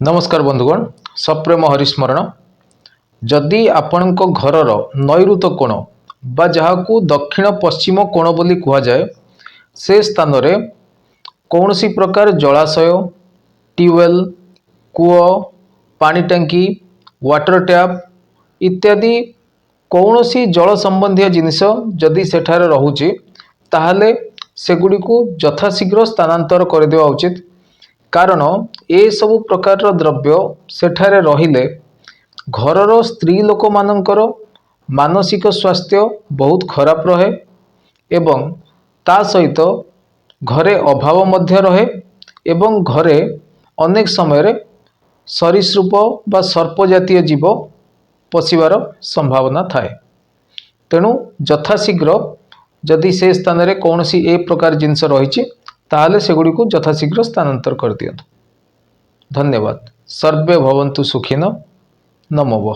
नमस्कार बंधुगण सप्रेम हरिस्मरण जदि आपणक घरर नैऋत कोण बा जहाकू दक्षिण पश्चिम कोण बोली कह जाए से स्थान रे कौनसी प्रकार जलाशय ट्यूबवेल कूଅ पानी टांकी वाटर टैप इत्यादि कौनसी जल संबंधी जिनिस जदि सेठारे रहुची ताहले सेगुड़िकू यथाशीघ्र स्थानांतर करदेवा उचित। कारण ए सबु प्रकार द्रव्य सेठारे रहिले घरर स्त्री लोक मानकर मानसिक स्वास्थ्य बहुत खराब रहे एवं ता सहित घरे अभाव मध्य रहे एवं घरे अनेक समय रे सरीसृप बा सर्प जातीय जीव पशिबार संभावना थाए। तेणु यथाशीघ्र जदि से स्थान रे कौनसी ए प्रकार जिनस रही ताहले सेगुड़ी को यथाशीघ्र स्थानांतर कर दियंतु। धन्यवाद। सर्वे भवन्तु सुखिनो। नमो।